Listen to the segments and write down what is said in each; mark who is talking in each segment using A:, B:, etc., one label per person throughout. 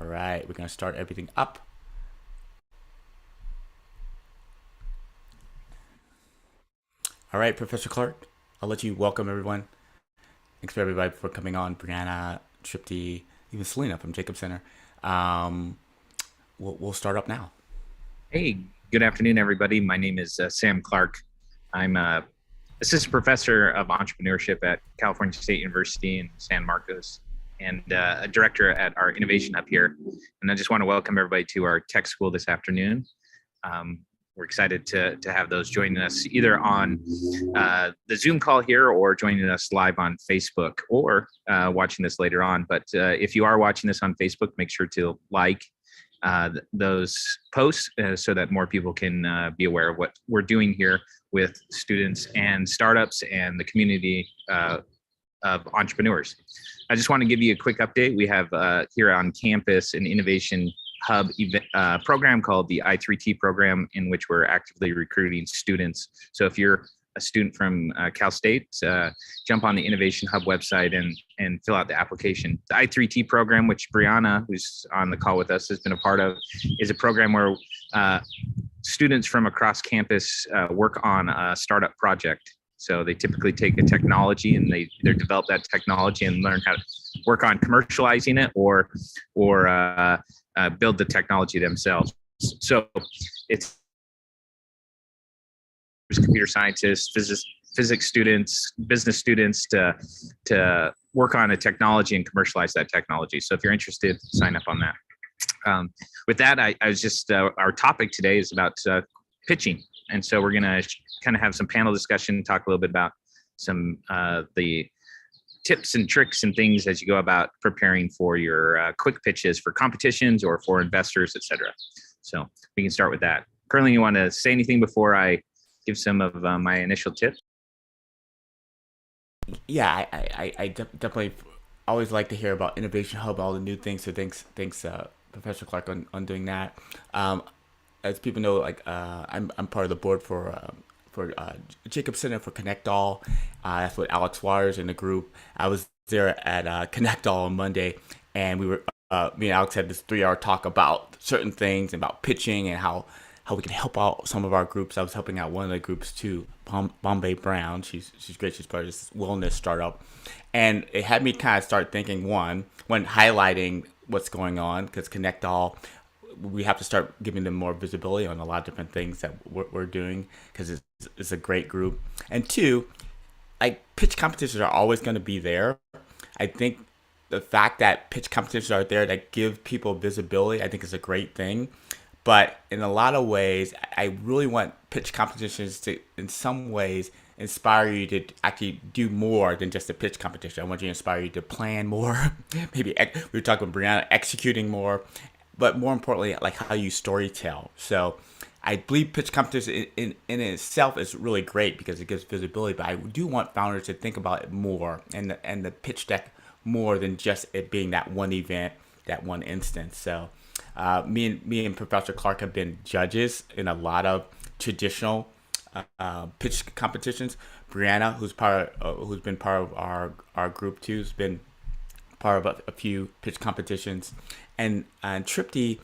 A: All right, we're going to start everything up. All right, Professor Clark, I'll let you welcome everyone. Thanks for everybody for coming on. Brianna, Tripty, even Selena from Jacob Center. Um, we'll start up now.
B: Hey, good afternoon, everybody. My name is Sam Clark. I'm a assistant professor of entrepreneurship at California State University in San Marcos and a director at our innovation hub here. And I just want to welcome everybody to our tech school this afternoon. We're excited to have those joining us either on the Zoom call here or joining us live on Facebook or watching this later on. But if you are watching this on Facebook, make sure to like those posts so that more people can be aware of what we're doing here with students and startups and the community of entrepreneurs. I just want to give you a quick update. We have here on campus an innovation hub program called the I3t Program, in which we're actively recruiting students. So if you're a student from Cal State, jump on the Innovation Hub website and fill out the application. The I3t Program, which Brianna, who's on the call with us, has been a part of, is a program where students from across campus work on a startup project. So they typically take a technology and they either develop that technology and learn how to work on commercializing it or build the technology themselves. So it's computer scientists, physics students, business students to work on a technology and commercialize that technology. So if you're interested, sign up on that. With that, I was just, our topic today is about pitching. And so we're going to kind of have some panel discussion, talk a little bit about some the tips and tricks and things as you go about preparing for your quick pitches for competitions or for investors, et cetera. So we can start with that. Currently, you want to say anything before I give some of my initial tips?
A: Yeah, I definitely always like to hear about Innovation Hub, all the new things. So thanks, Professor Clark, on doing that. As people know, I'm part of the board for Jacob Center for Connect All. That's what Alex Waters in the group. I was there at Connect All on Monday, and we were me and Alex had this 3-hour talk about certain things, about pitching and how we can help out some of our groups. I was helping out one of the groups too, Bombay Brown. She's great. She's part of this wellness startup, and it had me kind of start thinking when highlighting what's going on, because Connect All, we have to start giving them more visibility on a lot of different things that we're doing, because it's a great group. And two, like, pitch competitions are always going to be there. I think the fact that pitch competitions are there that give people visibility, I think, is a great thing. But in a lot of ways, I really want pitch competitions to, in some ways, inspire you to actually do more than just a pitch competition. I want you to inspire you to plan more. Maybe we were talking about Brianna executing more, but more importantly, like how you storytell. So I believe pitch competition in itself is really great because it gives visibility, but I do want founders to think about it more and the pitch deck more than just it being that one event, that one instance. So me and Professor Clark have been judges in a lot of traditional pitch competitions. Brianna, who's been part of our group too, has been part of a few pitch competitions, and Tripty,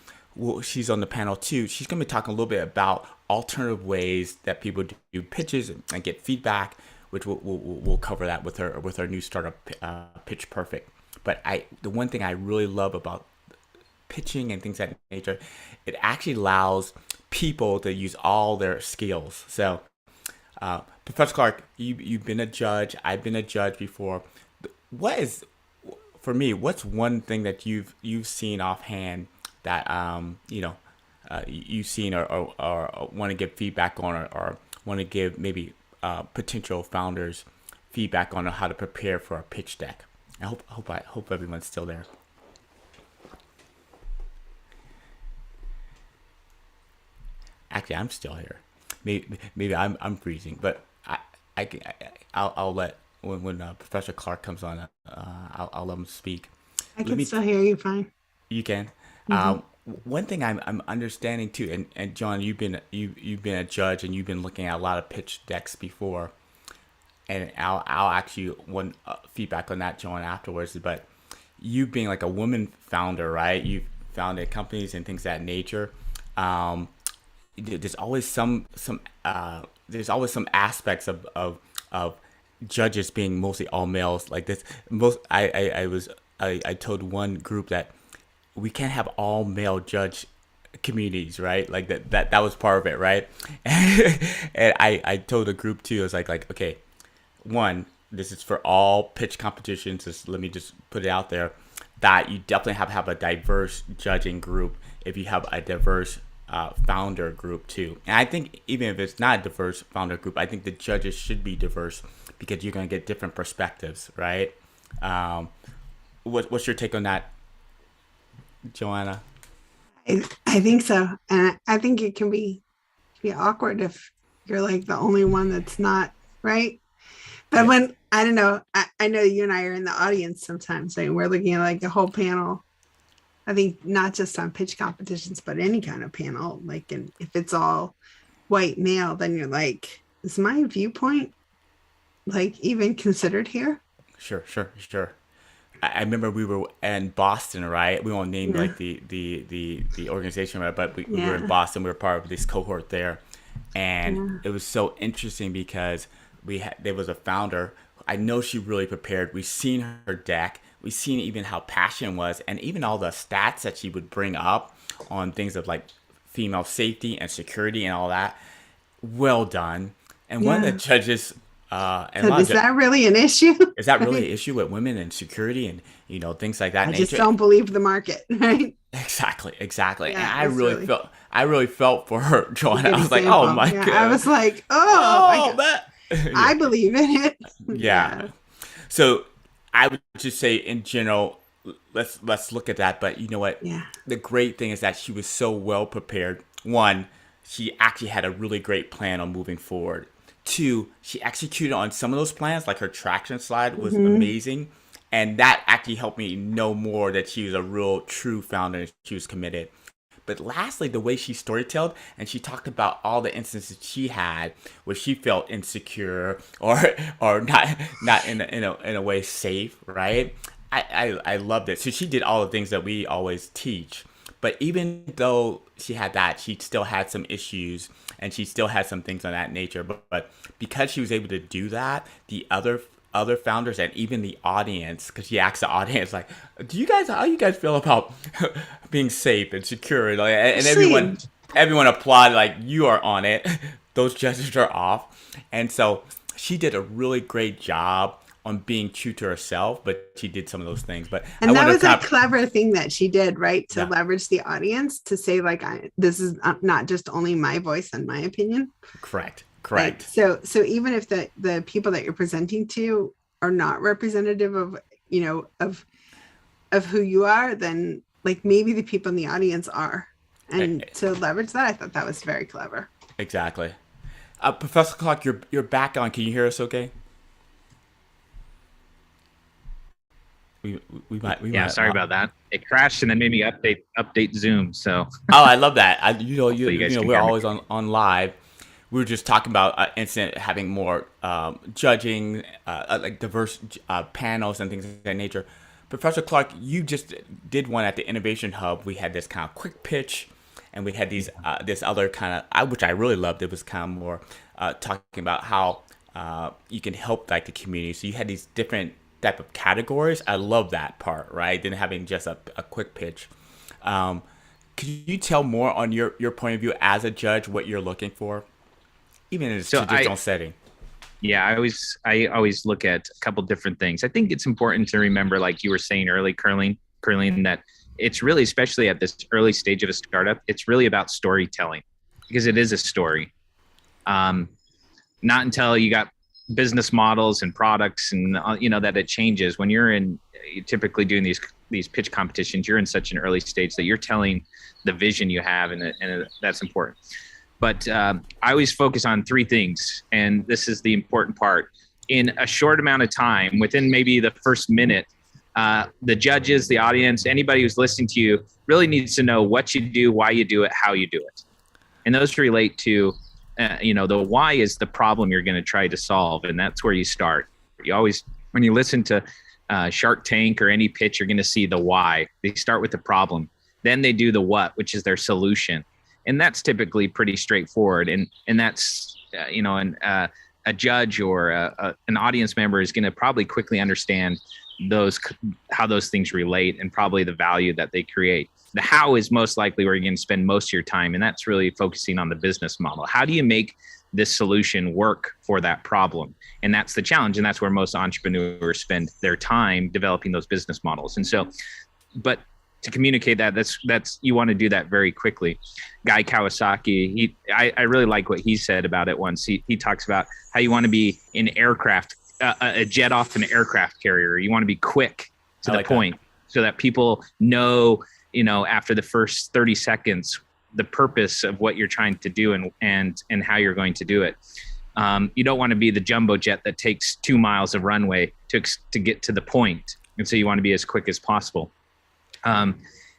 A: she's on the panel too. She's going to be talking a little bit about alternative ways that people do pitches and get feedback, which we'll cover that with her new startup, Pitch Perfect. But the one thing I really love about pitching and things of that nature, it actually allows people to use all their skills. So, Professor Clark, you've been a judge. I've been a judge before. What is, for me, what's one thing that you've seen offhand that you've seen or want to give feedback on, or want to give maybe potential founders feedback on how to prepare for a pitch deck? I hope everyone's still there. Actually, I'm still here. Maybe I'm freezing, but I'll let when Professor Clark comes on, I'll let him speak.
C: I
A: Let
C: can
A: me.
C: still hear you fine.
A: You can.
C: Hmm.
A: One thing I'm understanding too, and John, you've been a judge and you've been looking at a lot of pitch decks before, and I'll actually want feedback on that, John, afterwards. But you being like a woman founder, right? You've founded companies and things of that nature, um, there's always there's always some aspects of judges being mostly all males like this. I told one group that we can't have all male judge communities, right? Like that was part of it, right? And I told the group too, I was like, okay, one, this is for all pitch competitions. Let me just put it out there that you definitely have to have a diverse judging group if you have a diverse founder group too. And I think even if it's not a diverse founder group, I think the judges should be diverse because you're going to get different perspectives, right? What's your take on that, Joanna?
C: I think so. And I think it can be awkward if you're like the only one that's not, right? But
A: Yeah.
C: when, I don't know, I know you and I are in the audience sometimes, right? We're looking at like a whole panel. I think not just on pitch competitions, but any kind of panel. Like, and if it's all white male, then you're like, is my viewpoint like even considered here?
A: Sure. I remember we were in Boston, right? We won't name
C: Yeah.
A: like the organization, right? But we were in
C: Yeah.
A: Boston. We were part of this cohort there, and
C: Yeah.
A: it was so interesting because there was a founder. I know she really prepared. We've seen her deck. We've seen even how passionate was, and even all the stats that she would bring up on things of like female safety and security and all that. Well done. And one of
C: Yeah.
A: the judges, and a
C: So
A: lot of
C: is that really an issue?
A: is that really
C: Right?
A: an issue with women and security and things like that
C: I just
A: nature?
C: don't believe the market, right?
A: Exactly. And
C: Yeah,
A: I
C: it's
A: really
C: really
A: felt for her, Joanna.
C: good
A: I was like, oh
C: example.
A: my
C: Yeah,
A: god.
C: I was like, oh my
A: Oh
C: God,
A: man.
C: I believe in it.
A: Yeah. So I would just say in general, let's look at that. But you know what?
C: Yeah.
A: The great thing is that she was so well prepared. One, she actually had a really great plan on moving forward. Two, she executed on some of those plans, like her traction slide was amazing. And that actually helped me know more that she was a real true founder and she was committed. But lastly, the way she storytelled and she talked about all the instances she had where she felt insecure or not in a way safe, right? I loved it. So she did all the things that we always teach. But even though she had that, she still had some issues and she still had some things on that nature. But because she was able to do that, the other founders and even the audience, because she asked the audience like, how you guys feel about being safe and secure, and everyone applauded like, you are on it. Those judges are off. And so she did a really great job on being true to herself, but she did some of those things. But
C: And
A: I
C: that
A: want
C: was
A: to
C: a clever thing that she did, right? To
A: Yeah.
C: leverage the audience to say, like, this is not just only my voice and my opinion.
A: Correct.
C: Right? So even if the people that you're presenting to are not representative of, of who you are, then like maybe the people in the audience are. And to leverage that, I thought that was very clever.
A: Exactly. Professor Clark, you're back on. Can you hear us okay? We might.
B: Sorry about that. It crashed and then made me update Zoom. So
A: Oh, I love that.
B: you guys can
A: We're
B: hear me.
A: always on live. We were just talking about incident having more judging, like diverse panels and things of that nature. Professor Clark, you just did one at the Innovation Hub. We had this kind of quick pitch, and we had these this other kind of, which I really loved. It was kind of more talking about how you can help like the community. So you had these different type of categories. I love that part, right? Then having just a quick pitch. Could you tell more on your point of view as a judge, what you're looking for, even in a traditional setting?
B: Yeah, I always look at a couple different things. I think it's important to remember, like you were saying early, Curling, that it's really, especially at this early stage of a startup, it's really about storytelling because it is a story. Not until you got business models and products and that it changes. When you're typically doing these pitch competitions, you're in such an early stage that you're telling the vision you have, and that's important. But I always focus on three things, and this is the important part. In a short amount of time, within maybe the first minute, the judges, the audience, anybody who's listening to you really needs to know what you do, why you do it, how you do it. And those relate to, the why is the problem you're going to try to solve, and that's where you start. You always, when you listen to Shark Tank or any pitch, you're going to see the why. They start with the problem. Then they do the what, which is their solution. And that's typically pretty straightforward. And that's, a judge or an audience member is going to probably quickly understand how those things relate and probably the value that they create. The how is most likely where you're going to spend most of your time. And that's really focusing on the business model. How do you make this solution work for that problem? And that's the challenge. And that's where most entrepreneurs spend their time developing those business models. And so, but to communicate that, that's you want to do that very quickly. Guy Kawasaki, I really like what he said about it once. He talks about how you want to be in aircraft, a jet off an aircraft carrier. You want to be quick to the point so that people know, after the first 30 seconds, the purpose of what you're trying to do and how you're going to do it. You don't want to be the jumbo jet that takes 2 miles of runway to get to the point. And so you want to be as quick as possible.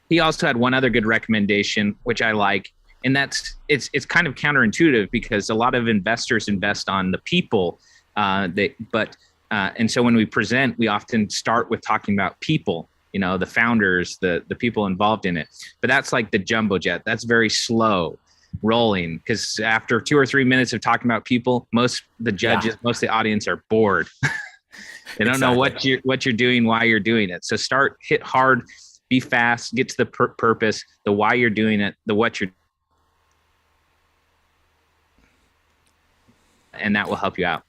B: He also had one other good recommendation, which I like, and that's it's kind of counterintuitive because a lot of investors invest on the people, and so when we present, we often start with talking about people, the founders, the people involved in it. But that's like the jumbo jet. That's very slow rolling because after 2 or 3 minutes of talking about people, most of the audience are bored. They don't know what you're doing, why you're doing it. So hit hard. Be fast, get to the purpose, the why you're doing it, the what you're, and that will help you out.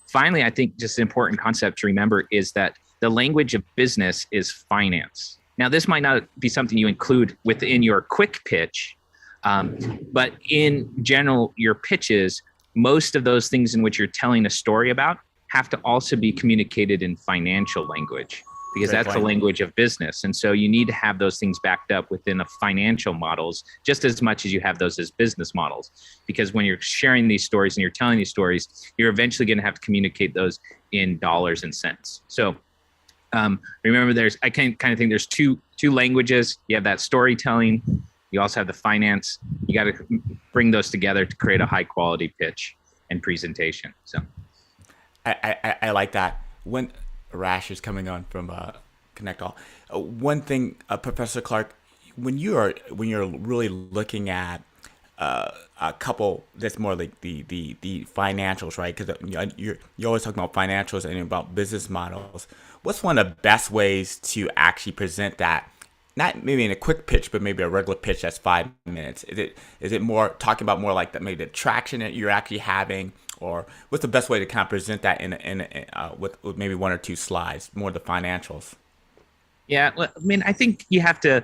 B: Finally, I think just an important concept to remember is that the language of business is finance. Now, this might not be something you include within your quick pitch, but in general, your pitches, most of those things in which you're telling a story about have to also be communicated in financial language, because that's the language of business. And so you need to have those things backed up within a financial models just as much as you have those as business models. Because when you're sharing these stories and you're telling these stories, you're eventually going to have to communicate those in dollars and cents. So remember, I kind of think there's two languages. You have that storytelling. You also have the finance. You got to bring those together to create a high quality pitch and presentation. So
A: I like that. When Rash is coming on from Connect All. One thing, Professor Clark, when you're really looking at a couple that's more like the financials, right? Because you're always talking about financials and about business models. What's one of the best ways to actually present that? Not maybe in a quick pitch, but maybe a regular pitch that's 5 minutes. Is it more talking about more like maybe the traction that you're actually having? Or what's the best way to kind of present that with maybe 1 or 2 slides, more the financials?
B: Yeah, I mean, I think the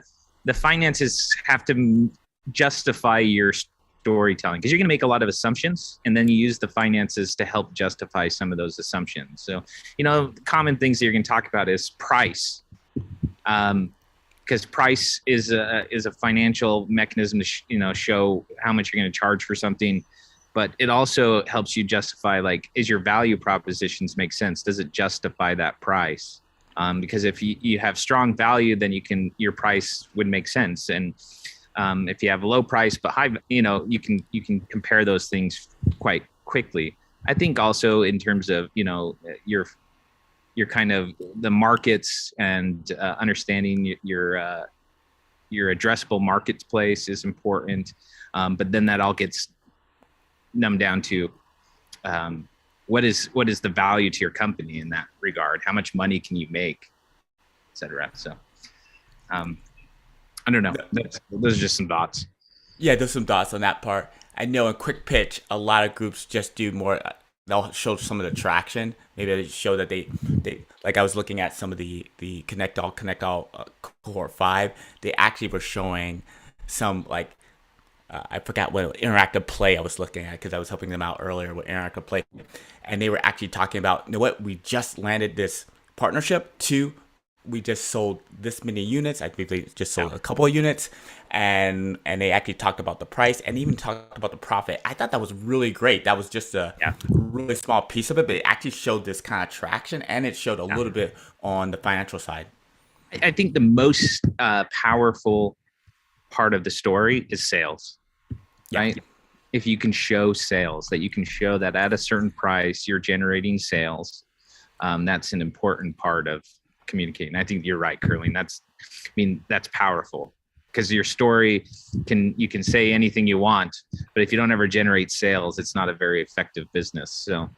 B: finances have to justify your storytelling because you're going to make a lot of assumptions and then you use the finances to help justify some of those assumptions. So, common things that you're going to talk about is price. Because price is a financial mechanism to show how much you're going to charge for something. But it also helps you justify, is your value propositions make sense? Does it justify that price? Because if you have strong value, then your price would make sense. And if you have a low price but high, you can compare those things quite quickly. I think also in terms of your kind of the markets and understanding your addressable marketplace is important. But then that all gets numbed down to what is the value to your company in that regard? How much money can you make, et cetera? So I don't know. Those are just some thoughts.
A: Yeah, there's some thoughts on that part. I know in quick pitch, a lot of groups just do more. They'll show some of the traction. Maybe they show that they like I was looking at some of the Connect All cohort 5. They actually were showing some I forgot what interactive play I was looking at because I was helping them out earlier with interactive play, and they were actually talking about we just landed this partnership we just sold this many units. I think they just sold a couple of units, and they actually talked about the price and even talked about the profit. I thought that was really great. That was just a really small piece of it, but it actually showed this kind of traction, and it showed a little bit on the financial side.
B: I think the most powerful part of the story is sales, right? If you can show sales, that you can show that at a certain price, you're generating sales. That's an important part of communicating. I think you're right, Curling. That's powerful because your story you can say anything you want, but if you don't ever generate sales, it's not a very effective business. So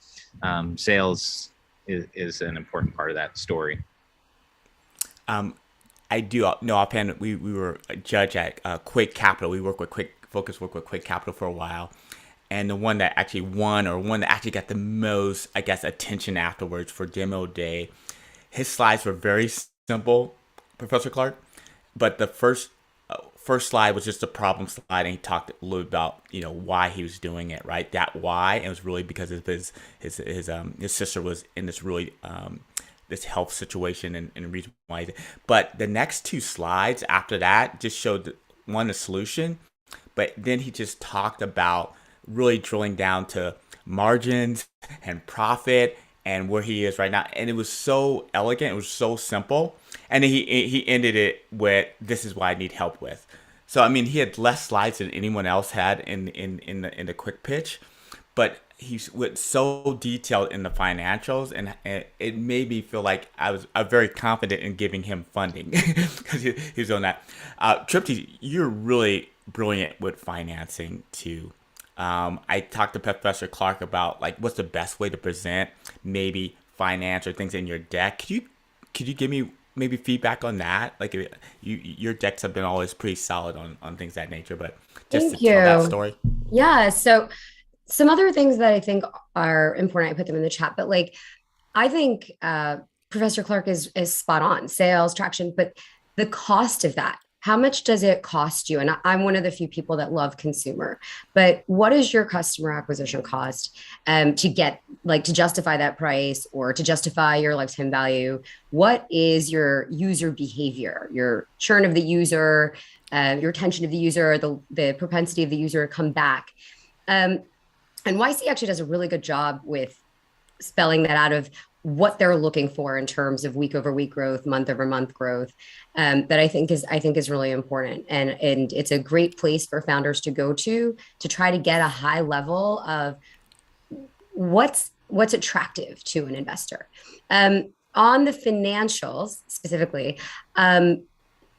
B: sales is an important part of that story.
A: I do know offhand. We were a judge at Quick Capital. We worked with Fokcus worked with Quick Capital for a while, and the one that actually won, or one that actually got the most, I guess, attention afterwards for demo day. His slides were very simple, Professor Clark, but the first slide was just a problem slide, and he talked a little about why he was doing it, right? That why, and it was really because of his sister was in this really this health situation and reason why. But the next two slides after that just showed the solution, but then he just talked about really drilling down to margins and profit and where he is right now. And it was so elegant. It was so simple. And then he ended it with, "This is what I need help with." So, I mean, he had less slides than anyone else had in the quick pitch, but he was so detailed in the financials, and it made me feel like I was very confident in giving him funding because he was on that. Tripty, you're really brilliant with financing too. I talked to Professor Clark about like what's the best way to present maybe finance or things in your deck. Could you give me maybe feedback on that? Like your decks have been always pretty solid on things of that nature, but just
D: Thank
A: to tell that
D: you.
A: story.
D: Yeah. So some other things that I think are important, I put them in the chat, but like, I think Professor Clark is spot on. Sales, traction, but the cost of that, how much does it cost you? And I'm one of the few people that love consumer, but what is your customer acquisition cost to justify that price or to justify your lifetime value? What is your user behavior, your churn of the user, your retention of the user, the propensity of the user to come back? And YC actually does a really good job with spelling that out of what they're looking for in terms of week over week growth, month over month growth, that I think is really important. And it's a great place for founders to go to try to get a high level of what's attractive to an investor. On the financials specifically,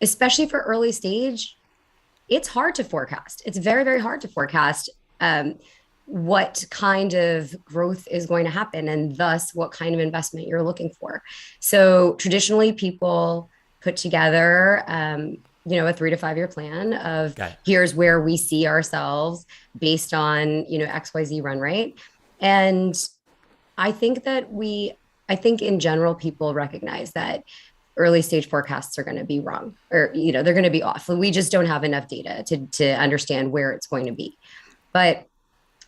D: especially for early stage, it's hard to forecast. It's very, very hard to forecast what kind of growth is going to happen and thus what kind of investment you're looking for. So traditionally people put together, a 3 to 5 year plan of here's where we see ourselves based on, XYZ run rate. And I think in general, people recognize that early stage forecasts are going to be wrong or, they're going to be off. We just don't have enough data to understand where it's going to be. But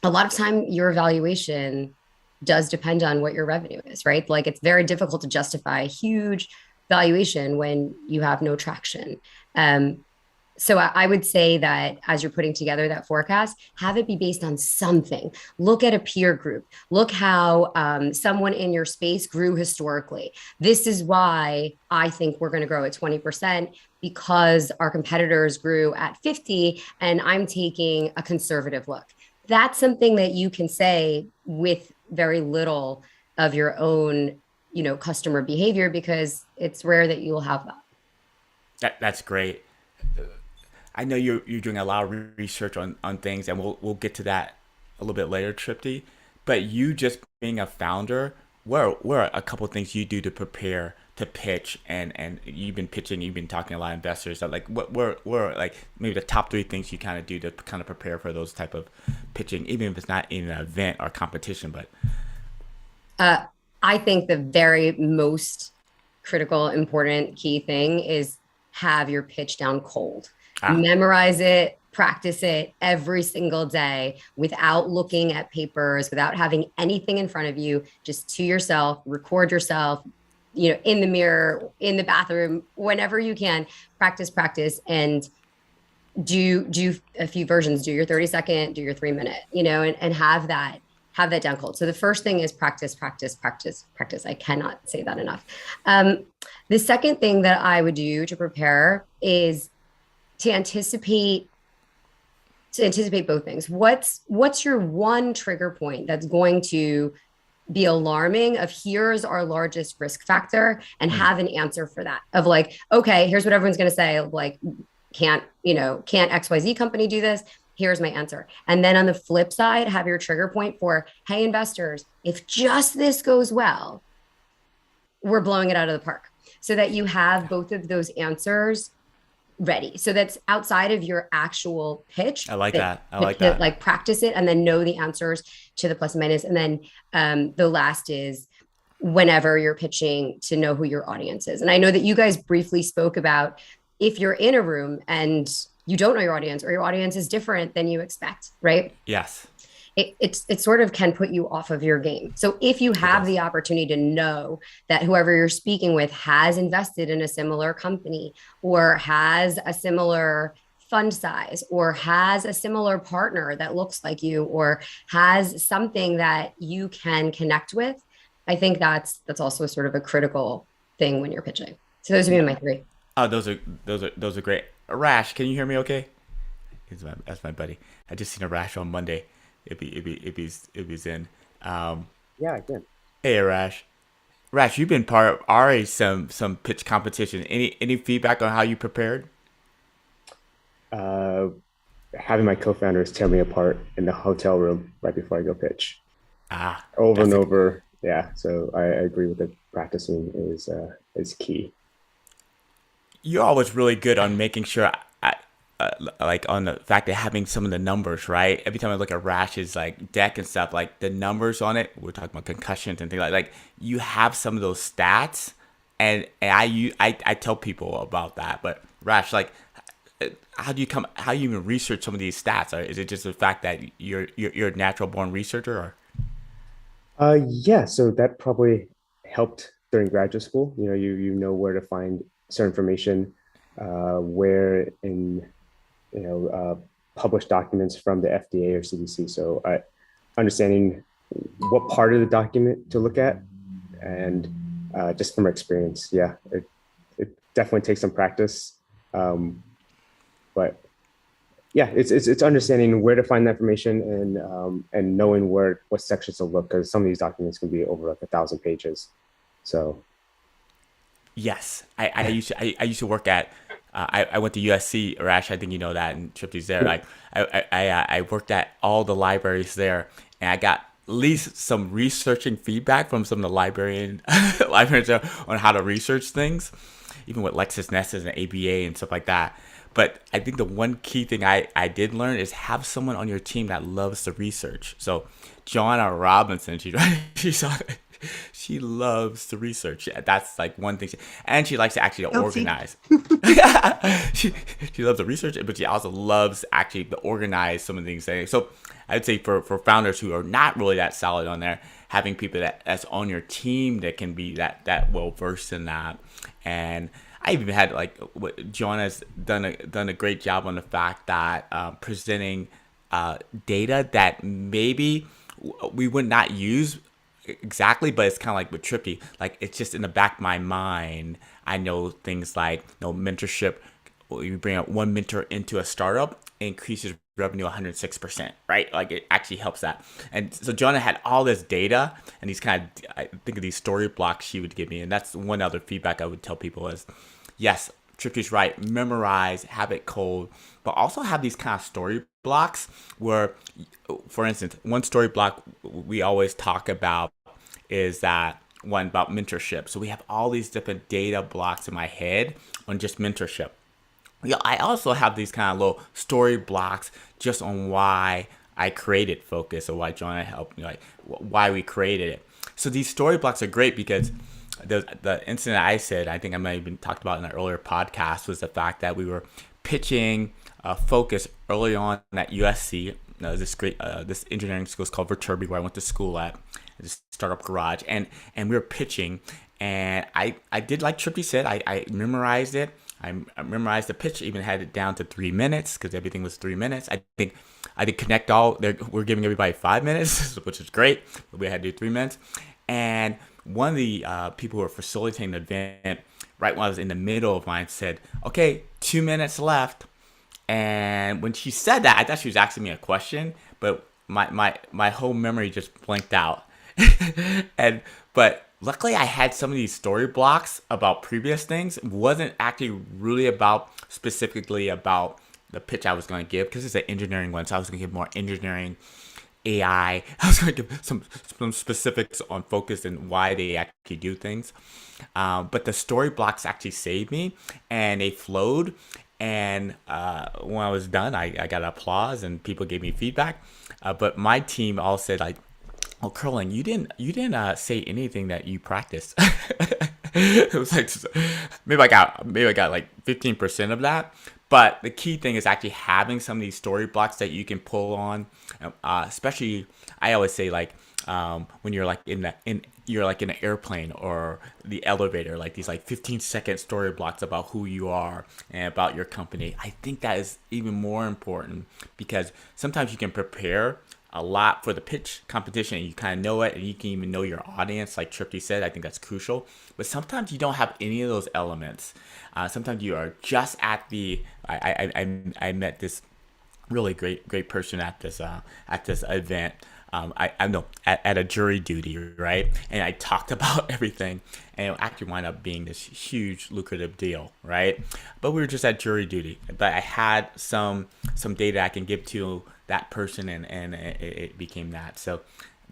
D: a lot of time your valuation does depend on what your revenue is, right? Like it's very difficult to justify a huge valuation when you have no traction. So I would say that as you're putting together that forecast, have it be based on something. Look at a peer group. Look how someone in your space grew historically. This is why I think we're going to grow at 20% because our competitors grew at 50 and I'm taking a conservative look. That's something that you can say with very little of your own, customer behavior, because it's rare that you will have that.
A: That's great. I know you're doing a lot of research on things, and we'll get to that a little bit later, Tripty. But you just being a founder, what are a couple of things you do to prepare to pitch? And you've been pitching, you've been talking to a lot of investors. So like, what were like maybe the top 3 things you kind of do to kind of prepare for those type of pitching, even if it's not in an event or competition? But
D: I think the very most critical, important, key thing is have your pitch down cold. Memorize it, practice it every single day without looking at papers, without having anything in front of you, just to yourself, record yourself, in the mirror, in the bathroom, whenever you can, practice and do a few versions, do your 30-second, do your 3-minute, and have that down cold. So the first thing is practice. I cannot say that enough. The second thing that I would do to prepare is to anticipate both things. What's your one trigger point that's going to be alarming of here's our largest risk factor, and have an answer for that of like, okay, here's what everyone's going to say. Like, can't XYZ company do this? Here's my answer. And then on the flip side, have your trigger point for, hey, investors, if just this goes well, we're blowing it out of the park, so that you have both of those answers ready. So that's outside of your actual pitch.
A: I like that. I like that.
D: Like practice it and then know the answers to the plus and minus. And then the last is whenever you're pitching, to know who your audience is. And I know that you guys briefly spoke about if you're in a room and you don't know your audience, or your audience is different than you expect, right?
A: Yes.
D: It sort of can put you off of your game. So if you have the opportunity to know that whoever you're speaking with has invested in a similar company, or has a similar fund size, or has a similar partner that looks like you, or has something that you can connect with, I think that's also sort of a critical thing when you're pitching. So those are my three.
A: Oh, those are great. Arash, can you hear me? Okay, that's my buddy. I just seen Arash on Monday. If he's in.
E: Yeah, I can.
A: Hey, Arash. Arash, you've been part of already some pitch competition. Any feedback on how you prepared?
E: Having my co-founders tear me apart in the hotel room right before I go pitch. Over and over. Yeah, so I agree with the practicing is key.
A: You're always really good on making sure, like on the fact that having some of the numbers, right? Every time I look at Rash's like deck and stuff, like the numbers on it, we're talking about concussions and things like you have some of those stats, and I tell people about that. But Rash, like, how do you even research some of these stats? Or is it just the fact that you're a natural born researcher, or?
E: Yeah, so that probably helped during graduate school. You know where to find certain information, where in published documents from the FDA or CDC. So understanding what part of the document to look at, and just from experience, yeah, it definitely takes some practice. But yeah, it's understanding where to find that information, and knowing what sections to look, because some of these documents can be over like 1,000 pages. So
A: yes, I used to work at. I went to USC, Rash. I think you know that, and Tripty's there. Like I worked at all the libraries there, and I got at least some researching feedback from some of the librarians on how to research things, even with LexisNexis and ABA and stuff like that. But I think the one key thing I did learn is have someone on your team that loves to research. So Joanna Robinson, she loves to research. That's like one thing. And she likes to actually organize. she loves to research, but she also loves actually to organize some of the things. So I'd say for founders who are not really that solid on there, having people that's on your team that can be that well versed in that. And I even had Joanna's done a great job on the fact that presenting data that maybe we would not use exactly, but it's kind of like with Trippy, like it's just in the back of my mind. I know things like mentorship. You bring out one mentor into a startup, it increases revenue 106%, right? Like it actually helps that. And so Joanna had all this data and these kind of, I think of these story blocks she would give me. And that's one other feedback I would tell people is, yes, Trippy's right, memorize, have it cold, but also have these kind of story blocks where, for instance, one story block we always talk about is that one about mentorship. So we have all these different data blocks in my head on just mentorship. Yeah, I also have these kind of little story blocks just on why I created Fokcus, or why Joanna helped me, like why we created it. So these story blocks are great because the incident I said, I think I might have even talked about in an earlier podcast, was the fact that we were pitching Fokcus early on at USC. This engineering school is called Viterbi, where I went to school at, this startup garage, and we were pitching, and I did like Trippy said, I memorized it. I memorized the pitch, even had it down to 3 minutes because everything was 3 minutes. I think I did connect all. We're giving everybody 5 minutes, which is great, but we had to do 3 minutes. And one of the people who were facilitating the event, right when I was in the middle of mine, said, "Okay, 2 minutes left." And when she said that, I thought she was asking me a question, but my whole memory just blanked out. But luckily I had some of these story blocks about previous things. It wasn't actually really about specifically about the pitch I was going to give, because it's an engineering one, so I was going to give more engineering, AI. I was going to give some specifics on Fokcus and why they actually do things. But the story blocks actually saved me, and they flowed. And when I was done, I got applause and people gave me feedback. But my team all said like, "Oh, Curling, you didn't say anything that you practiced." It was like maybe I got like 15% of that. But the key thing is actually having some of these story blocks that you can pull on. Especially, I always say like when you're like in an airplane or the elevator, like these like 15-second story blocks about who you are and about your company. I think that is even more important, because sometimes you can prepare a lot for the pitch competition and you kind of know it, and you can even know your audience, like Tripty said. I think that's crucial. But sometimes you don't have any of those elements. Sometimes you are just at the I met this really great person at this event. I know at a jury duty, right? And I talked about everything, and it actually wound up being this huge lucrative deal, right? But we were just at jury duty. But I had some data I can give to that person, and it became that. So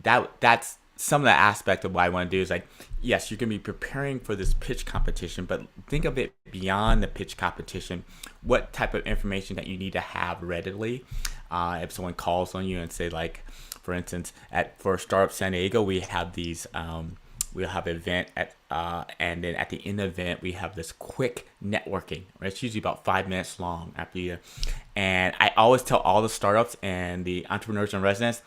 A: that's some of the aspect of what I want to do is like, yes, you're going to be preparing for this pitch competition, but think of it beyond the pitch competition. What type of information that you need to have readily if someone calls on you and say like, for instance, for Startup San Diego, we have these we'll have an event and then at the end of the event we have this quick networking, right? It's usually about 5 minutes long after you. And I always tell all the startups and the entrepreneurs in residence,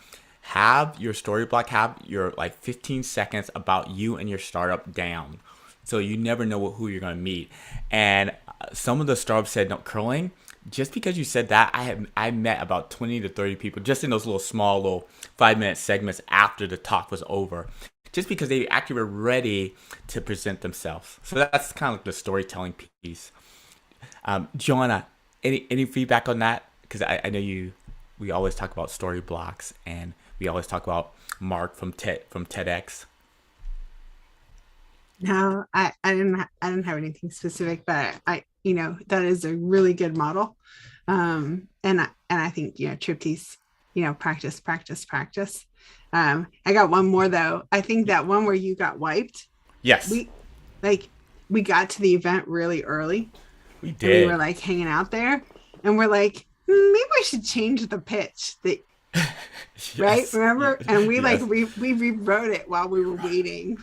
A: have your story block, have your like 15 seconds about you and your startup down, so you never know who you're going to meet. And some of the startups said, no, Curling, just because you said that, I met about 20 to 30 people just in those little 5-minute segments after the talk was over, just because they actually were ready to present themselves. So that's kind of like the storytelling piece. Joanna, any feedback on that? Because I know we always talk about story blocks, and we always talk about Mark from TEDx.
C: No, I didn't have anything specific, but that is a really good model. And I think, Tripty's, practice. I got one more though. I think that one where you got wiped.
A: Yes.
C: We got to the event really early.
A: We did.
C: And we were like hanging out there, and we're like, maybe we should change the pitch.
A: Yes.
C: Right? Remember? And we
A: Yes.
C: we rewrote it while we were waiting.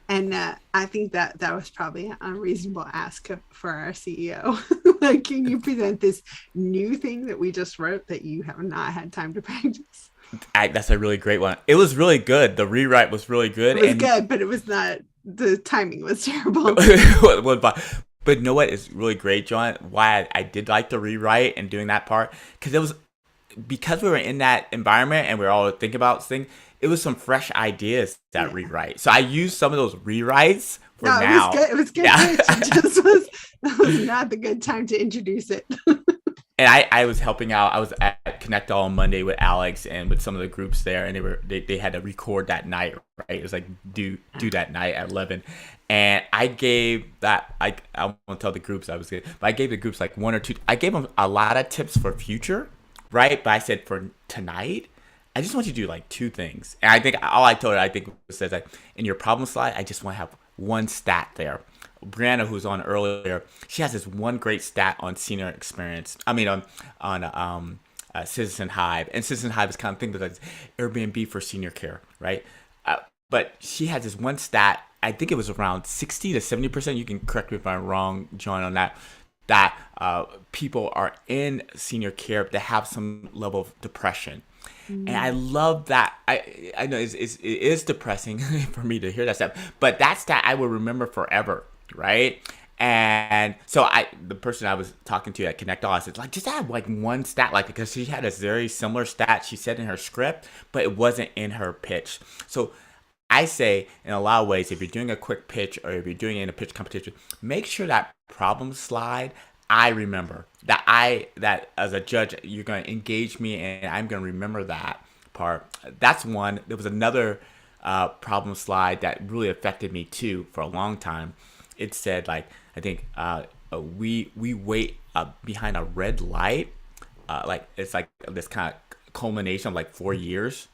C: And I think that was probably an unreasonable ask for our CEO. Like, can you present this new thing that we just wrote that you have not had time to practice?
A: That's a really great one. It was really good. The rewrite was really good.
C: It was good, but it was not. The timing was terrible.
A: But you know what is really great, John? Why I did like the rewrite and doing that part, because we were in that environment and we were all thinking about things. It was some fresh ideas that rewrite. So I used some of those rewrites for now.
C: It was good. It was not the good time to introduce it.
A: And I was helping out. I was at Connect All on Monday with Alex and with some of the groups there, and they had to record that night, right? It was like do that night at 11. And I gave that, I won't tell the groups I was good, but I gave the groups like one or two. I gave them a lot of tips for future, right? But I said for tonight, I just want you to do like 2 things. And I think all I told her, was that in your problem slide, I just want to have one stat there. Brianna, who's on earlier, she has this one great stat on senior experience. I mean, on Citizen Hive. And Citizen Hive is kind of thing like Airbnb for senior care, right? But she has this one stat. I think it was around 60 to 70%. You can correct me if I'm wrong, John, on that. That people are in senior care that have some level of depression. And I love that. I know it is depressing for me to hear that stuff, but that stat I will remember forever, right? And so the person I was talking to at Connect All, I said, like, just add like one stat, like, because she had a very similar stat she said in her script, but it wasn't in her pitch. So I say, in a lot of ways, if you're doing a quick pitch or if you're doing it in a pitch competition, make sure that problem slide, I remember that as a judge, you're going to engage me and I'm going to remember that part. That's one. There was another problem slide that really affected me too for a long time. It said like, I think we wait behind a red light, like it's like this kind of culmination of like 4 years.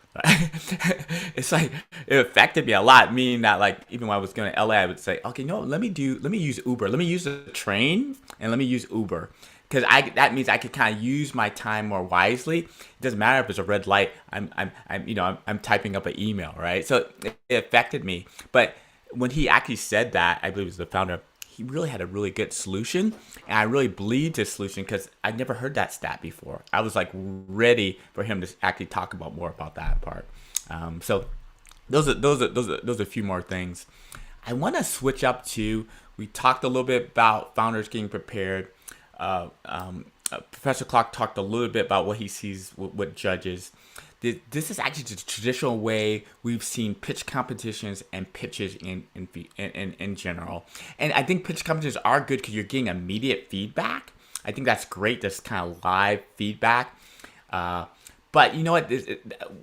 A: It's like it affected me a lot, meaning that like even when I was going to LA, I would say, okay, no, let me use Uber, let me use the train, and let me use Uber, because that means I could kind of use my time more wisely. It doesn't matter if it's a red light. I'm typing up an email, right? So it affected me. But when he actually said that, I believe it was the founder, he really had a really good solution, and I really believed his solution because I'd never heard that stat before. I was like ready for him to actually talk about more about that part. So those are a few more things. I want to switch up to, we talked a little bit about founders getting prepared. Professor Clark talked a little bit about what he sees with judges. This is actually the traditional way we've seen pitch competitions and pitches in general. And I think pitch competitions are good because you're getting immediate feedback. I think that's great, this kind of live feedback. But you know what?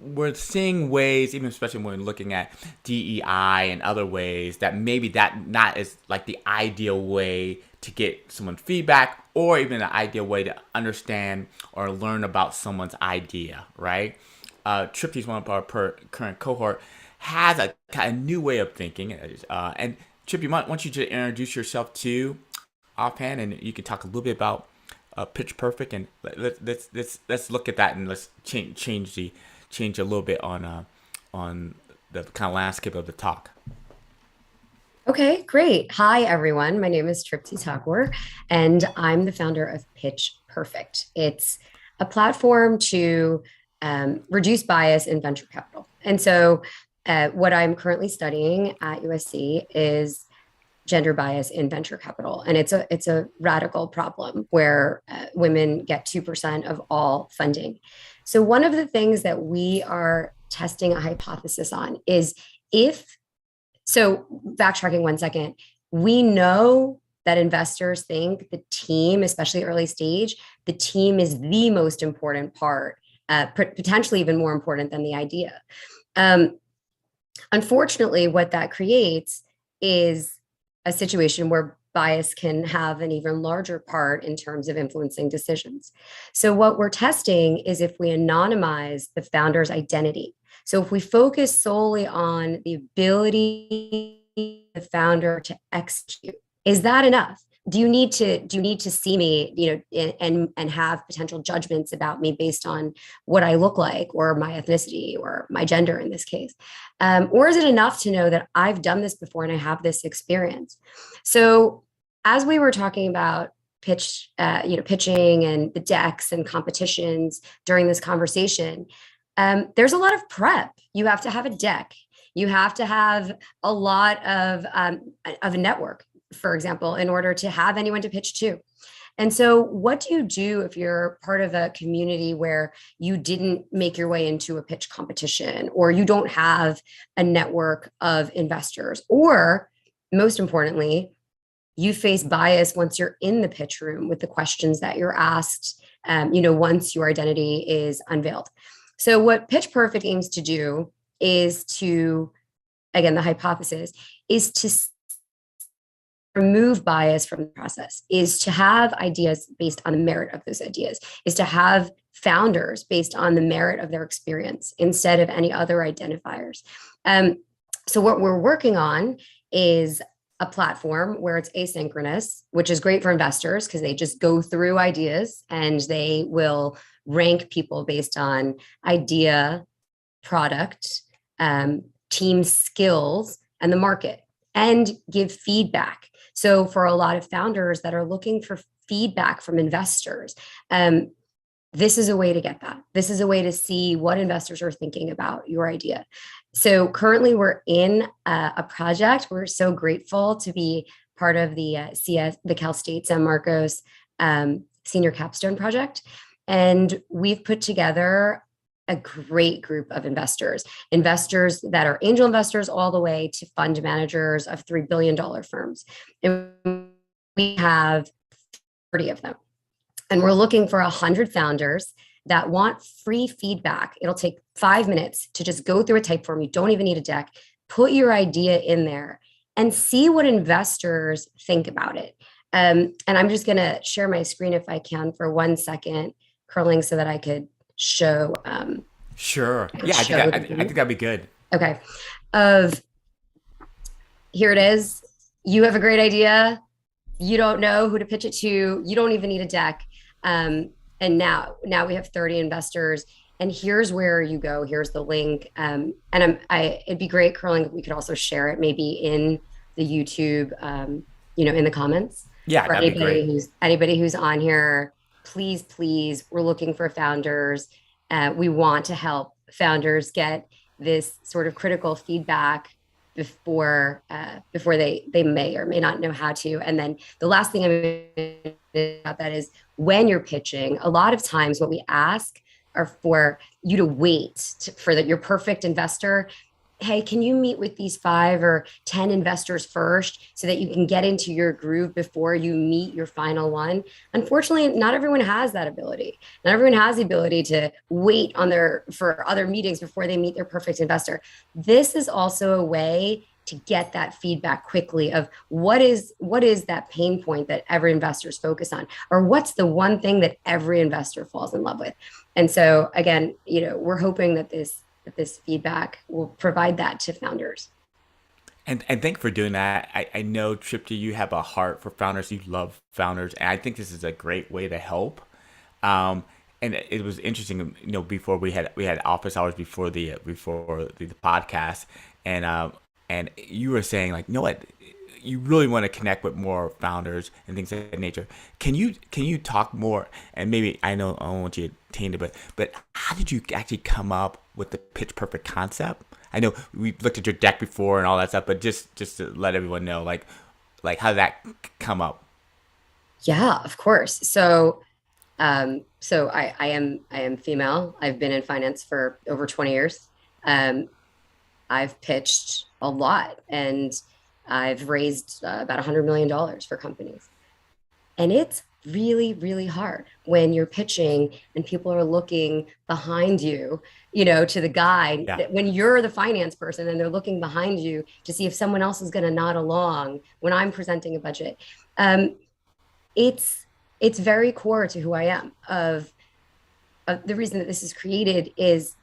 A: We're seeing ways, even especially when we're looking at DEI and other ways, that maybe that not is like the ideal way to get someone's feedback, or even the ideal way to understand or learn about someone's idea, right? Tripty's one of our current cohort has a kind of new way of thinking. And Tripty, why don't you just introduce yourself to offhand, and you can talk a little bit about Pitch Perfect, and let's look at that, and let's change a little bit on the kind of landscape of the talk.
D: Okay, great. Hi, everyone. My name is Tripty Thakur, and I'm the founder of Pitch Perfect. It's a platform to reduce bias in venture capital. And so what I'm currently studying at USC is gender bias in venture capital. And it's a radical problem where women get 2% of all funding. So one of the things that we are testing a hypothesis on is so backtracking 1 second, we know that investors think the team, especially early stage, the team is the most important part, potentially even more important than the idea. Unfortunately, what that creates is a situation where bias can have an even larger part in terms of influencing decisions. So what we're testing is if we anonymize the founder's identity. So if we focus solely on the ability of the founder to execute, is that enough? Do you need to see me, and have potential judgments about me based on what I look like, or my ethnicity, or my gender in this case? Or is it enough to know that I've done this before and I have this experience? So as we were talking about pitching and the decks and competitions during this conversation, there's a lot of prep. You have to have a deck. You have to have a lot of a network, for example, in order to have anyone to pitch to. And so what do you do if you're part of a community where you didn't make your way into a pitch competition, or you don't have a network of investors, or most importantly, you face bias once you're in the pitch room with the questions that you're asked, once your identity is unveiled? So what Pitch Perfect aims to do is to, again, the hypothesis is to remove bias from the process, is to have ideas based on the merit of those ideas, is to have founders based on the merit of their experience instead of any other identifiers. So what we're working on is a platform where it's asynchronous, which is great for investors because they just go through ideas and they will rank people based on idea, product, team skills, and the market, and give feedback. So for a lot of founders that are looking for feedback from investors, this is a way to get that. This is a way to see what investors are thinking about your idea. So currently we're in a project. We're so grateful to be part of the Cal State San Marcos Senior Capstone Project. And we've put together a great group of investors that are angel investors all the way to fund managers of $3 billion firms. And we have 30 of them. And we're looking for 100 founders that want free feedback. It'll take 5 minutes to just go through a type form. You don't even need a deck. Put your idea in there and see what investors think about it. And I'm just going to share my screen if I can for 1 second, Curling, so that I could show.
A: Sure. Yeah, I think that'd be good.
D: Okay. Here it is. You have a great idea. You don't know who to pitch it to. You don't even need a deck. And now we have 30 investors. And here's where you go. Here's the link. And it'd be great, Curling, if we could also share it maybe in the YouTube, in the comments.
A: Yeah,
D: for
A: that'd be great.
D: Anybody who's on here, please, we're looking for founders. We want to help founders get this sort of critical feedback before they may or may not know how to. And then the last thing I'm going to say about that is when you're pitching, a lot of times what we ask are for you to wait for your perfect investor. Hey, can you meet with these 5 or 10 investors first so that you can get into your groove before you meet your final one? Unfortunately, not everyone has that ability. Not everyone has the ability to wait for other meetings before they meet their perfect investor. This is also a way to get that feedback quickly of what is that pain point that every investor is focused on, or what's the one thing that every investor falls in love with. And so again, we're hoping that this feedback will provide that to founders.
A: And thank you for doing that. I know, Tripty, you have a heart for founders. You love founders, and I think this is a great way to help. And it was interesting, before we had office hours before the podcast, and you were saying like, what, you really want to connect with more founders and things of that nature. Can you talk more? And maybe I don't want you to taint it, but how did you actually come up with the pitch perfect concept? I know we looked at your deck before and all that stuff, but just to let everyone know, like how did that come up?
D: Yeah, of course. So I am female. I've been in finance for over 20 years. I've pitched a lot, and I've raised about $100 million for companies. And it's really, really hard when you're pitching and people are looking behind you, to the guide. Yeah. When you're the finance person and they're looking behind you to see if someone else is going to nod along when I'm presenting a budget. It's very core to who I am. Of the reason that this is created is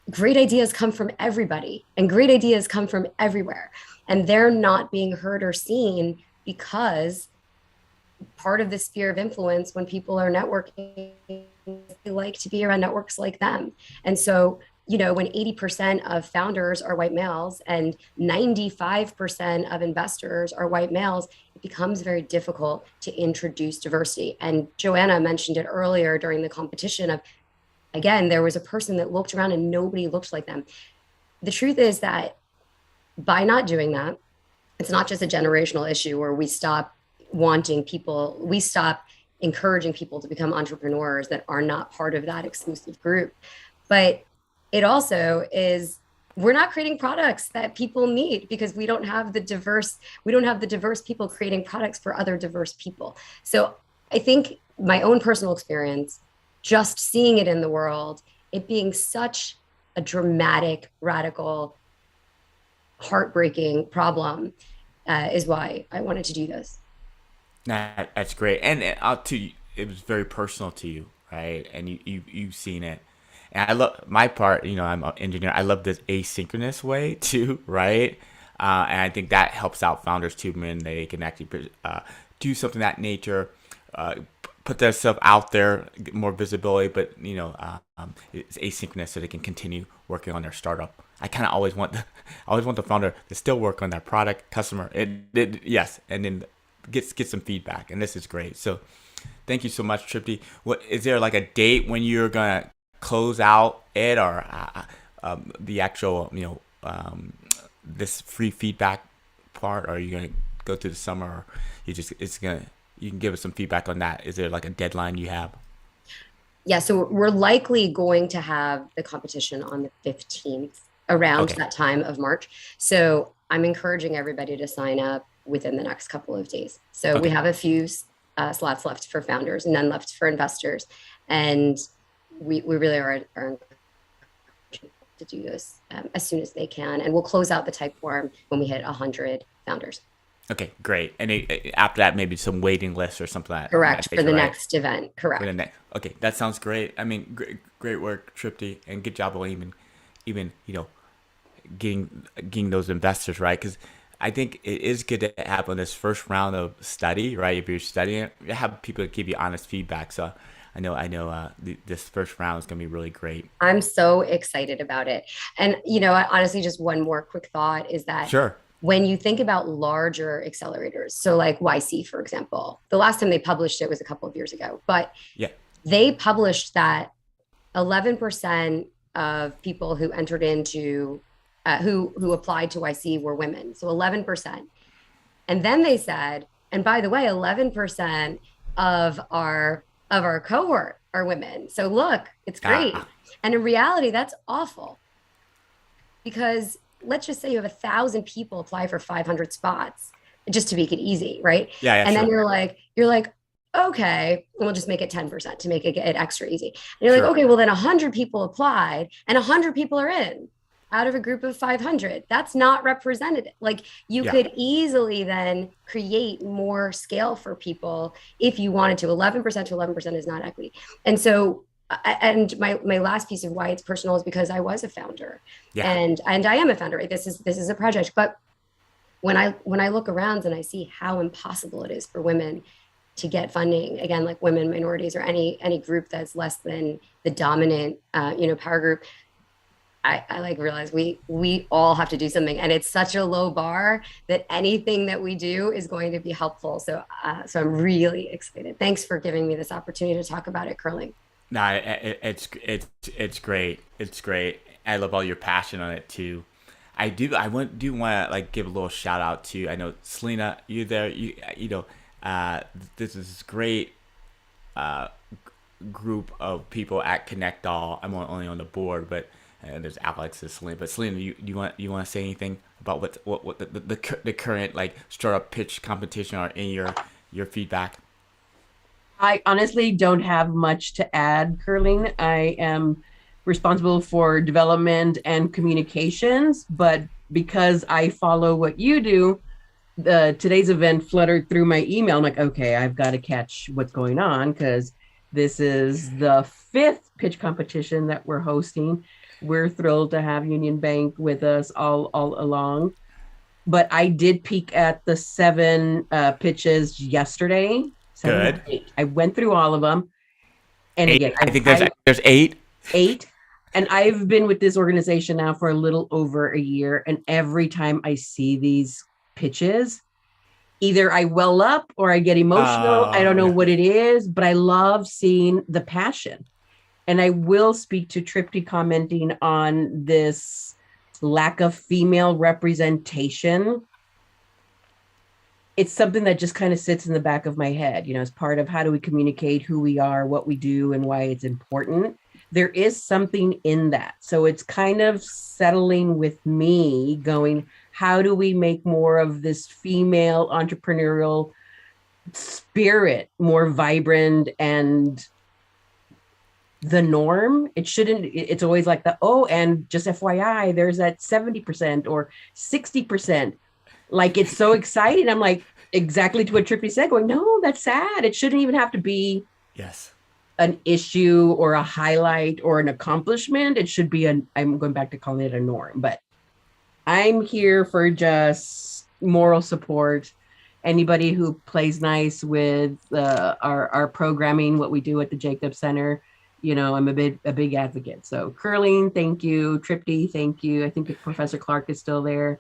D: great ideas come from everybody, and great ideas come from everywhere. And they're not being heard or seen because part of the sphere of influence when people are networking, they like to be around networks like them. And so, when 80% of founders are white males and 95% of investors are white males, it becomes very difficult to introduce diversity. And Joanna mentioned it earlier during the competition of, again, there was a person that looked around and nobody looked like them. The truth is that by not doing that, it's not just a generational issue where we stop encouraging people to become entrepreneurs that are not part of that exclusive group. But it also is, we're not creating products that people need because we don't have the diverse people creating products for other diverse people. So I think my own personal experience, just seeing it in the world, it being such a dramatic, radical, heartbreaking problem, is why I wanted to do this.
A: That's great. And it was very personal to you, right? And you've seen it. And I love my part, I'm an engineer. I love this asynchronous way too, right? And I think that helps out founders too, when they can actually do something of that nature, put themselves out there, get more visibility, but it's asynchronous so they can continue working on their startup. I kind of always want the founder to still work on their product, customer, yes, and then get some feedback. And this is great. So thank you so much, Tripty. What is there like a date when you're gonna close out it, or the actual this free feedback part? Or are you gonna go through the summer, or you can give us some feedback on that? Is there like a deadline you have?
D: Yeah, so we're likely going to have the competition on the 15th, around that time of March. So I'm encouraging everybody to sign up within the next couple of days. So we have a few slots left for founders, none left for investors. And we really are to do this as soon as they can. And we'll close out the type form when we hit 100 founders.
A: Okay, great. And after that, maybe some waiting list or something like that.
D: Correct, for the next event. Correct.
A: For the next. Okay, that sounds great. I mean, great work, Tripti, and good job on even getting those investors, right? Because I think it is good to have on this first round of study, right? If you're studying it, you have people give you honest feedback. So I know this first round is going to be really great.
D: I'm so excited about it. And, honestly, just one more quick thought is that
A: sure.
D: When you think about larger accelerators, so like YC, for example, the last time they published it was a couple of years ago, but
A: yeah,
D: they published that 11% of people who entered into who applied to YC were women. So 11%. And then they said, and by the way, 11% of our cohort are women. So look, it's great. And in reality, that's awful. Because let's just say you have 1,000 people apply for 500 spots, just to make it easy, right?
A: Yeah.
D: And
A: sure.
D: then you're like, okay, we'll just make it 10% to make it extra easy. And you're
A: sure.
D: like, okay, well then 100 people applied and 100 people are in out of a group of 500. That's not representative. Like you could easily then create more scale for people if you wanted to. 11% to 11% is not equity. And so, and my last piece of why it's personal is because I was a founder, and I am a founder. Right? This is a project, but when I look around and I see how impossible it is for women to get funding, again, like women, minorities, or any group that's less than the dominant, power group, I like realize we all have to do something, and it's such a low bar that anything that we do is going to be helpful. So I'm really excited. Thanks for giving me this opportunity to talk about it, Curling.
A: No, it's great. It's great. I love all your passion on it too. I do want to give a little shout out to, I know Selena, you there, this is great group of people at Connect All. I'm only on the board, but there's Alex and Selena. But Selena, you want to say anything about what the current like startup pitch competition are in your feedback?
F: I honestly don't have much to add, Curling. I am responsible for development and communications, but because I follow what you do, today's event fluttered through my email. I'm like, okay, I've got to catch what's going on because this is the 5th pitch competition that we're hosting. We're thrilled to have Union Bank with us all along. But I did peek at the 7 pitches yesterday. 7
A: Good.
F: I went through all of them. And
A: 8,
F: again,
A: I think there's 8.
F: 8. And I've been with this organization now for a little over a year. And every time I see these pitches, either I well up or I get emotional. I don't know what it is, but I love seeing the passion. And I will speak to Tripti commenting on this lack of female representation. It's something that just kind of sits in the back of my head, as part of how do we communicate who we are, what we do, and why it's important. There is something in that. So it's kind of settling with me going, how do we make more of this female entrepreneurial spirit more vibrant and the norm? It's always like and just FYI, there's that 70% or 60%. Like, it's so exciting. I'm like, exactly to what Tripti said, going, no, that's sad. It shouldn't even have to be an issue or a highlight or an accomplishment. It should be I'm going back to calling it a norm, but I'm here for just moral support. Anybody who plays nice with our programming, what we do at the Jacob Center, I'm a big advocate. So Curling, thank you. Tripti, thank you. I think Professor Clark is still there.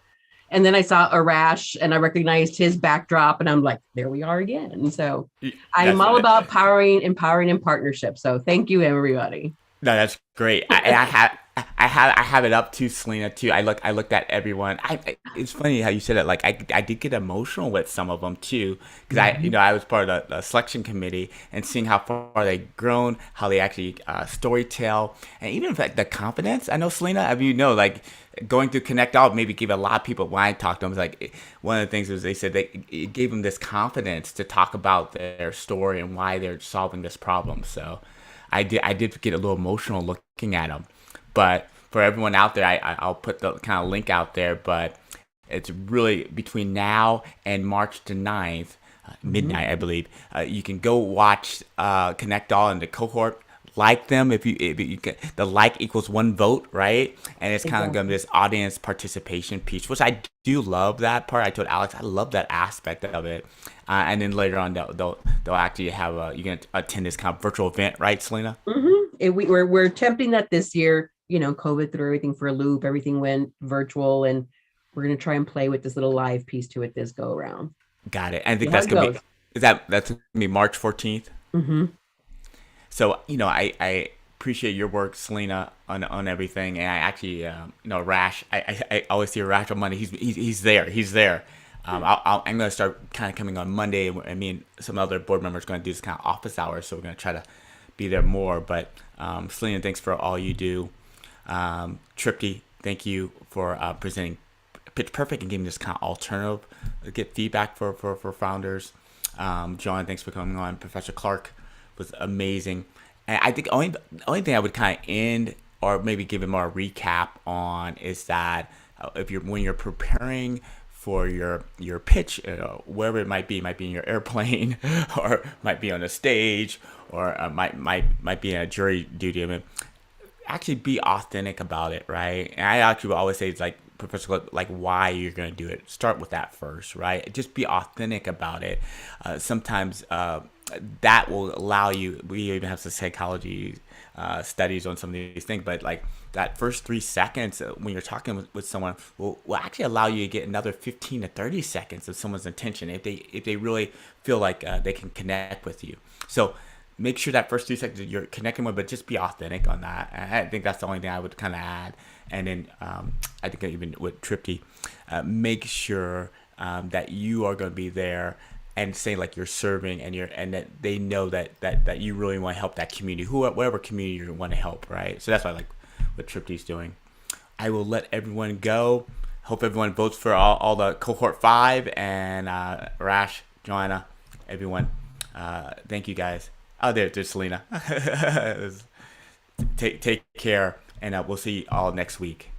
F: And then I saw Arash and I recognized his backdrop and I'm like, there we are again. So I'm all about empowering and partnership. So thank you, everybody.
A: No, that's great. I have it up to Selena too. I looked at everyone. It's funny how you said it. Like I did get emotional with some of them too, because I was part of the selection committee and seeing how far they've grown, how they actually storytell, and even the confidence. I know Selena, like going through Connect All maybe gave a lot of people, when I talked to them, like one of the things was they said it gave them this confidence to talk about their story and why they're solving this problem. So I did get a little emotional looking at them. But for everyone out there, I'll put the kind of link out there, but it's really between now and March the 9th, midnight, I believe. You can go watch Connect All in the cohort. Like them if you can, the like equals one vote, right? And it's kind of going to be this audience participation piece, which I do love that part. I told Alex I love that aspect of it. And then later on they'll actually have you can attend this kind of virtual event, right, Selena?
F: We're attempting that this year. You know, COVID threw everything for a loop. Everything went virtual, and we're going to try and play with this little live piece to it this go around.
A: Got it. And I think that's going to be that's going to be March 14th.
F: Mm-hmm.
A: So, I appreciate your work, Selena, on everything. And I actually, Rash, I always see Rash on Monday. He's there. I'm going to start kind of coming on Monday. And me and some other board members are going to do this kind of office hours. So we're going to try to be there more. But Selena, thanks for all you do. I3t, thank you for presenting Pitch Perfect and giving this kind of alternative, get feedback for founders. John, thanks for coming on. Professor Clark was amazing. And I think the only thing I would kind of end or maybe give him more recap on is that when you're preparing for your pitch, wherever it might be in your airplane or might be on a stage or might be in a jury duty. I mean, actually be authentic about it, right? And I actually will always say it's like, Professor, like why you're going to do it. Start with that first, right? Just be authentic about it. Sometimes that will allow you. We even have some psychology studies on some of these things, but like that first 3 seconds when you're talking with someone will actually allow you to get another 15 to 30 seconds of someone's attention if they really feel like they can connect with you. So make sure that first 3 seconds you're connecting with, but just be authentic on that. And I think that's the only thing I would kind of add. And then I think even with I3t, make sure that you are going to be there and say like you're serving and that they know that you really want to help that community, whatever community you want to help, right? So that's what I like what I3t's doing. I will let everyone go. Hope everyone votes for all the cohort 5 and Rash, Joanna, everyone. Thank you guys. Oh, there's Selena. Take care, and we'll see you all next week.